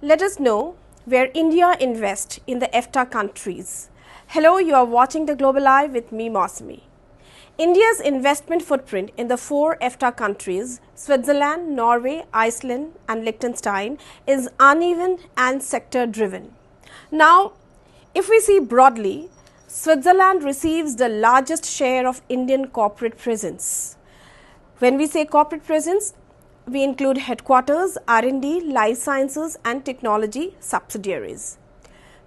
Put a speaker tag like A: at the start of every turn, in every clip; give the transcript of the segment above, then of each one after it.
A: Let us know where India invests in the EFTA countries. Hello, you are watching The Global Eye with me, Mousumi. India's investment footprint in the 4 EFTA countries, Switzerland, Norway, Iceland and Liechtenstein, is uneven and sector-driven. Now, if we see broadly, Switzerland receives the largest share of Indian corporate presence. When we say corporate presence, we include headquarters, R&D, life sciences and technology subsidiaries.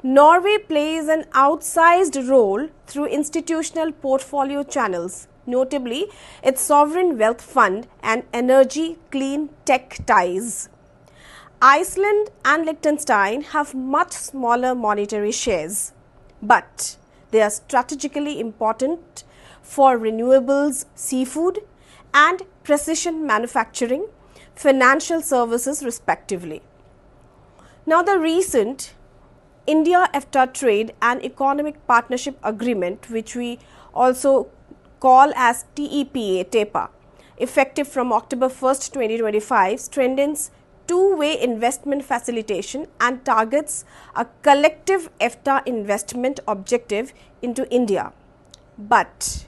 A: Norway plays an outsized role through institutional portfolio channels, notably its sovereign wealth fund and energy clean tech ties. Iceland and Liechtenstein have much smaller monetary shares, but they are strategically important for renewables, seafood and precision manufacturing, financial services respectively. Now, the recent India-EFTA Trade and Economic Partnership Agreement, which we also call as TEPA, effective from October 1st, 2025, strengthens two-way investment facilitation and targets a collective EFTA investment objective into India. But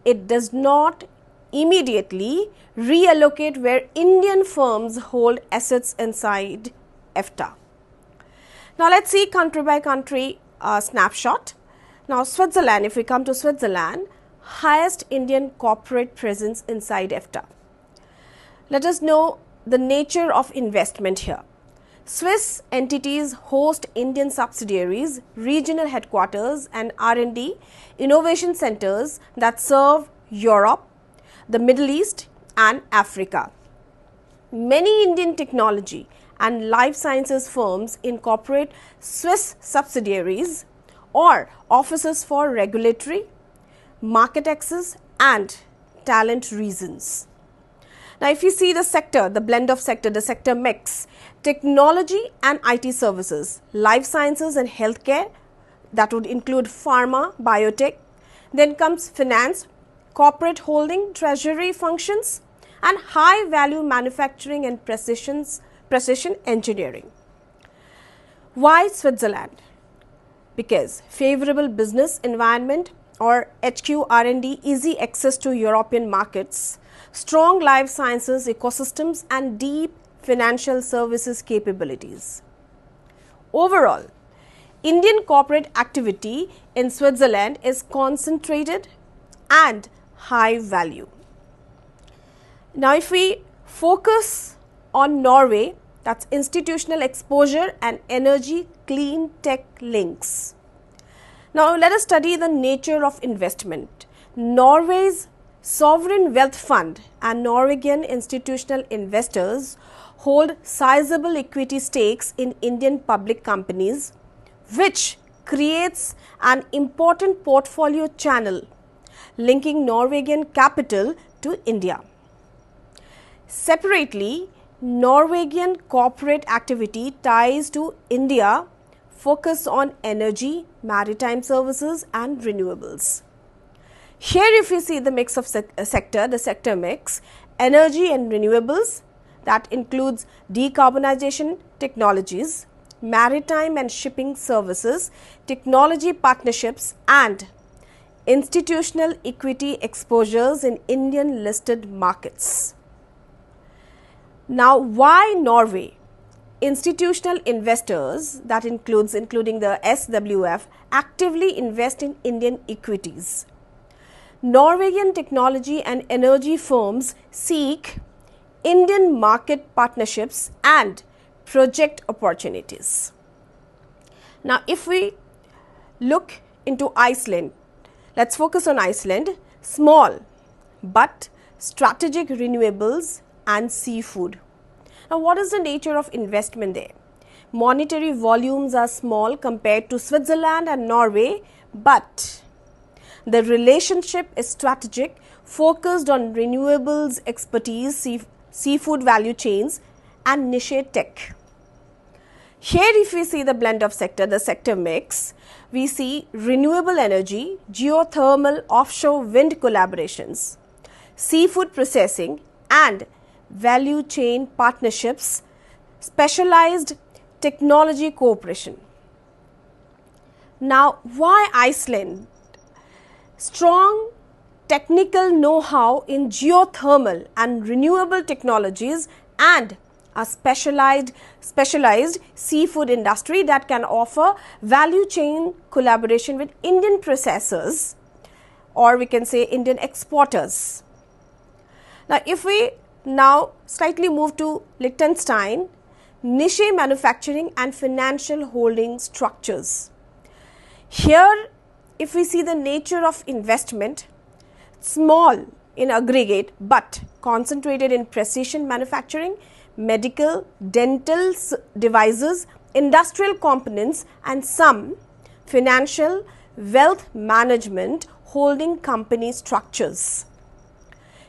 A: it does not immediately reallocate where Indian firms hold assets inside EFTA. Now, let's see country by country snapshot. Now, Switzerland, if we come to Switzerland, highest Indian corporate presence inside EFTA. Let us know the nature of investment here. Swiss entities host Indian subsidiaries, regional headquarters and R&D innovation centers that serve Europe, the Middle East and Africa. Many Indian technology and life sciences firms incorporate Swiss subsidiaries or offices for regulatory, market access and talent reasons. Now, if you see the sector, the blend of sector, the sector mix, technology and IT services, life sciences and healthcare, that would include pharma, biotech, then comes finance, corporate holding, treasury functions and high value manufacturing and precision engineering. Why Switzerland? Because favorable business environment or HQ R&D, easy access to European markets, strong life sciences ecosystems and deep financial services capabilities. Overall, Indian corporate activity in Switzerland is concentrated and high value. Now, if we focus on Norway, that's institutional exposure and energy clean tech links. Now, let us study the nature of investment. Norway's sovereign wealth fund and Norwegian institutional investors hold sizable equity stakes in Indian public companies, which creates an important portfolio channel linking Norwegian capital to India. Separately, Norwegian corporate activity ties to India focus on energy, maritime services and renewables. Here, if you see the mix of sector, the sector mix, energy and renewables, that includes decarbonization technologies, maritime and shipping services, technology partnerships and institutional equity exposures in Indian listed markets. Now, why Norway? Institutional investors, that including the SWF, actively invest in Indian equities. Norwegian technology and energy firms seek Indian market partnerships and project opportunities. Now, if we look into Iceland, let's focus on Iceland. Small but strategic renewables and seafood. Now, what is the nature of investment there? Monetary volumes are small compared to Switzerland and Norway, but the relationship is strategic, focused on renewables expertise, seafood value chains and niche tech. Here, if we see the blend of sector, the sector mix, we see renewable energy, geothermal, offshore wind collaborations, seafood processing and value chain partnerships, specialized technology cooperation. Now, why Iceland? Strong technical know-how in geothermal and renewable technologies and a specialized seafood industry that can offer value chain collaboration with Indian processors, or we can say Indian exporters. Now, if we now slightly move to Liechtenstein, niche manufacturing and financial holding structures. Here, if we see the nature of investment, small in aggregate but concentrated in precision manufacturing, medical, dental devices, industrial components and some financial wealth management holding company structures.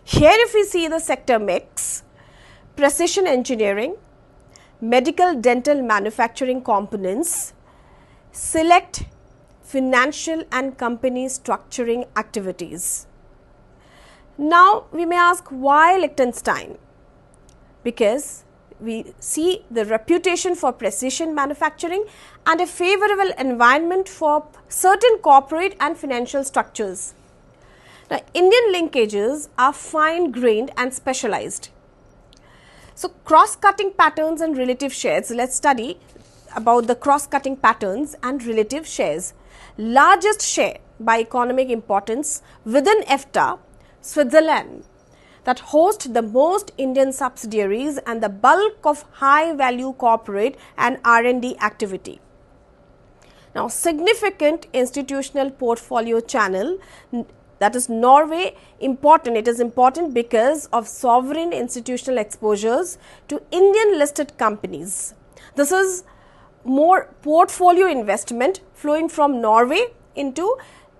A: Here if we see the sector mix, precision engineering, medical dental manufacturing components, select financial and company structuring activities. Now, we may ask why Liechtenstein? Because we see the reputation for precision manufacturing and a favorable environment for certain corporate and financial structures. Now, Indian linkages are fine-grained and specialized. So, cross-cutting patterns and relative shares. Let's study about the cross-cutting patterns and relative shares. Largest share by economic importance within EFTA, Switzerland, that host the most Indian subsidiaries and the bulk of high-value corporate and R&D activity. Now, significant institutional portfolio channel, that is Norway, important. It is important because of sovereign institutional exposures to Indian listed companies. This is more portfolio investment flowing from Norway into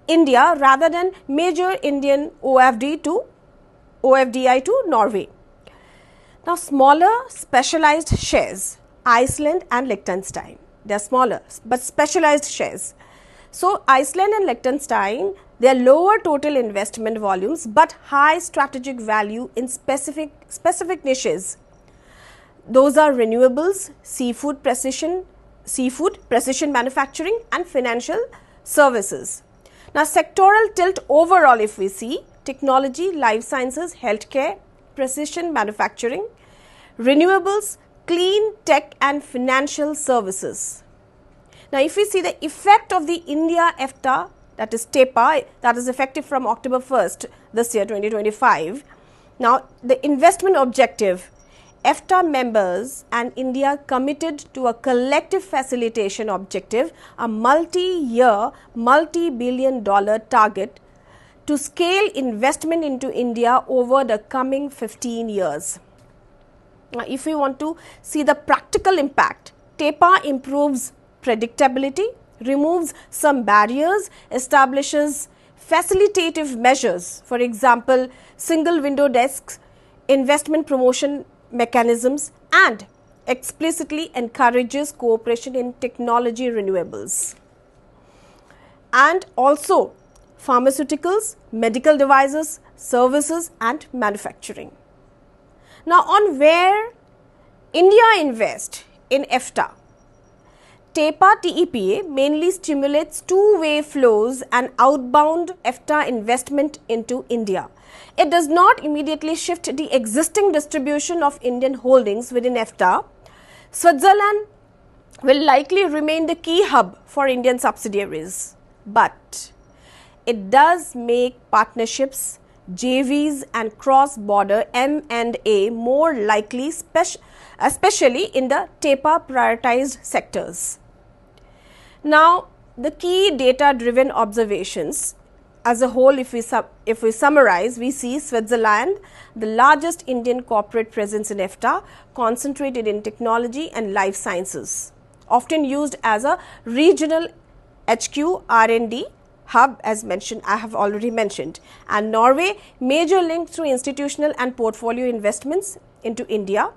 A: India rather than major Indian OFDI to Norway. Now, smaller specialized shares, Iceland and Liechtenstein. They are smaller but specialized shares. So, Iceland and Liechtenstein, they are lower total investment volumes but high strategic value in specific niches. Those are renewables, seafood precision manufacturing and financial services. Now, sectoral tilt overall if we see technology, life sciences, healthcare, precision manufacturing, renewables, clean tech and financial services. Now, if we see the effect of the India EFTA, that is TEPA, that is effective from October 1st this year 2025. Now, the investment objective, EFTA members and India committed to a collective facilitation objective, a multi-year, multi-billion dollar target to scale investment into India over the coming 15 years. Now, if we want to see the practical impact, TEPA improves predictability, removes some barriers, establishes facilitative measures, for example, single window desks, investment promotion mechanisms and explicitly encourages cooperation in technology renewables. And also pharmaceuticals, medical devices, services and manufacturing. Now, on where India invests in EFTA, TEPA mainly stimulates two-way flows and outbound EFTA investment into India. It does not immediately shift the existing distribution of Indian holdings within EFTA. Switzerland will likely remain the key hub for Indian subsidiaries, but it does make partnerships, JVs and cross-border M&A more likely, especially in the TEPA prioritized sectors. Now, the key data-driven observations as a whole, if we summarize, we see Switzerland, the largest Indian corporate presence in EFTA, concentrated in technology and life sciences, often used as a regional HQ R&D hub, as mentioned, I have already mentioned, and Norway, major link through institutional and portfolio investments into India,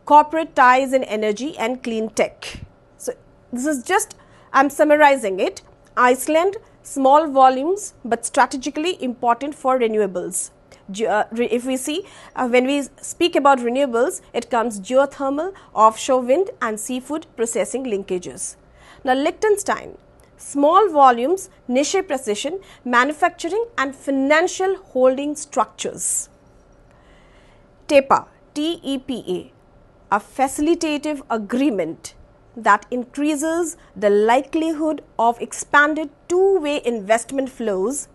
A: corporate ties in energy and clean tech. So, this is just, I am summarizing it. Iceland, small volumes but strategically important for renewables. If we see, when we speak about renewables, it comes geothermal, offshore wind and seafood processing linkages. Now, Liechtenstein, small volumes, niche precision, manufacturing and financial holding structures. TEPA, TEPA, a facilitative agreement that increases the likelihood of expanded two-way investment flows,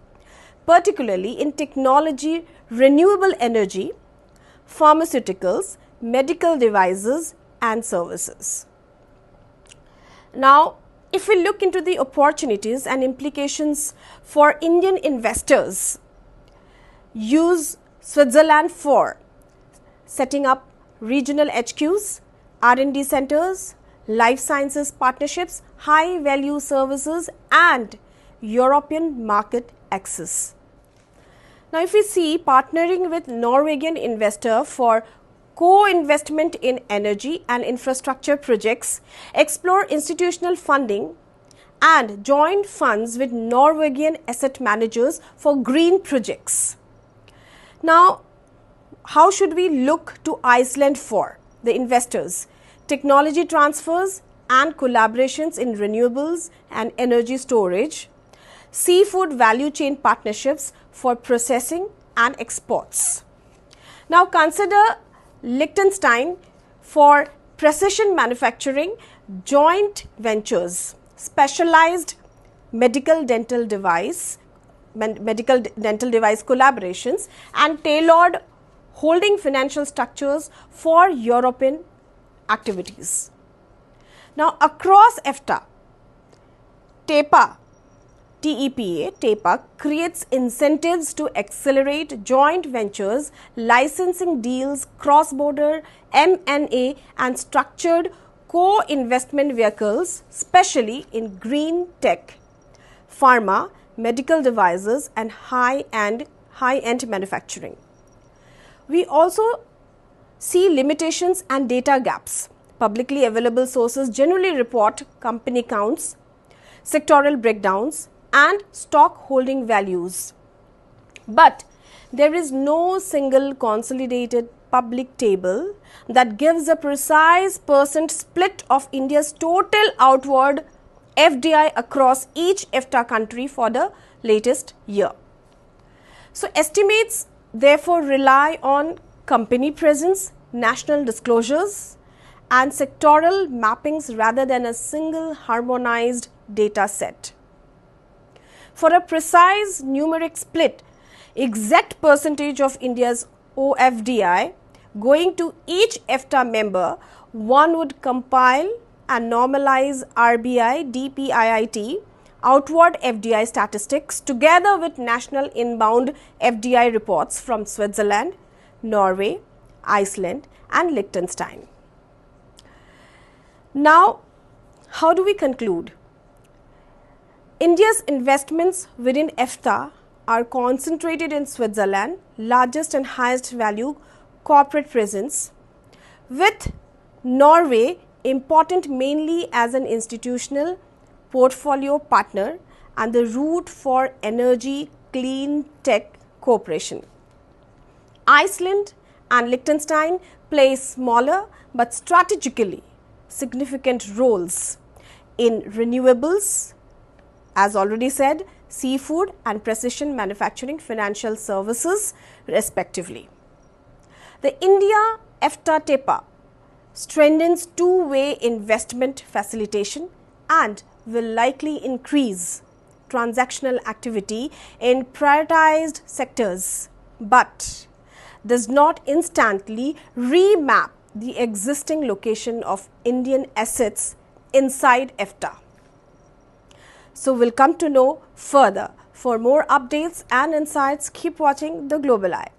A: particularly in technology, renewable energy, pharmaceuticals, medical devices and services. Now, if we look into the opportunities and implications for Indian investors, use Switzerland for setting up regional HQs, R&D centers, life sciences partnerships, high value services and European market access. Now, if we see partnering with Norwegian investor for co-investment in energy and infrastructure projects, explore institutional funding and joint funds with Norwegian asset managers for green projects. Now, how should we look to Iceland for the investors? Technology transfers and collaborations in renewables and energy storage, seafood value chain partnerships for processing and exports. Now, consider Liechtenstein for precision manufacturing, joint ventures, specialized medical dental device collaborations and tailored holding financial structures for European activities. Now, across EFTA, TEPA creates incentives to accelerate joint ventures, licensing deals, cross-border M&A and structured co-investment vehicles, especially in green tech, pharma, medical devices and high-end manufacturing. We also see limitations and data gaps. Publicly available sources generally report company counts, sectoral breakdowns and stock holding values. But there is no single consolidated public table that gives a precise percent split of India's total outward FDI across each EFTA country for the latest year. So, estimates therefore rely on company presence, national disclosures and sectoral mappings rather than a single harmonized data set. For a precise numeric split, exact percentage of India's OFDI going to each EFTA member, one would compile and normalize RBI DPIIT outward FDI statistics together with national inbound FDI reports from Switzerland, Norway, Iceland and Liechtenstein. Now, how do we conclude? India's investments within EFTA are concentrated in Switzerland, largest and highest value corporate presence, with Norway important mainly as an institutional portfolio partner and the route for energy clean tech cooperation. Iceland and Liechtenstein play smaller but strategically significant roles in renewables, as already said, seafood and precision manufacturing financial services respectively. The India-EFTA TEPA strengthens two-way investment facilitation and will likely increase transactional activity in prioritized sectors, but does not instantly remap the existing location of Indian assets inside EFTA. So, we'll come to know further. For more updates and insights, keep watching The Global Eye.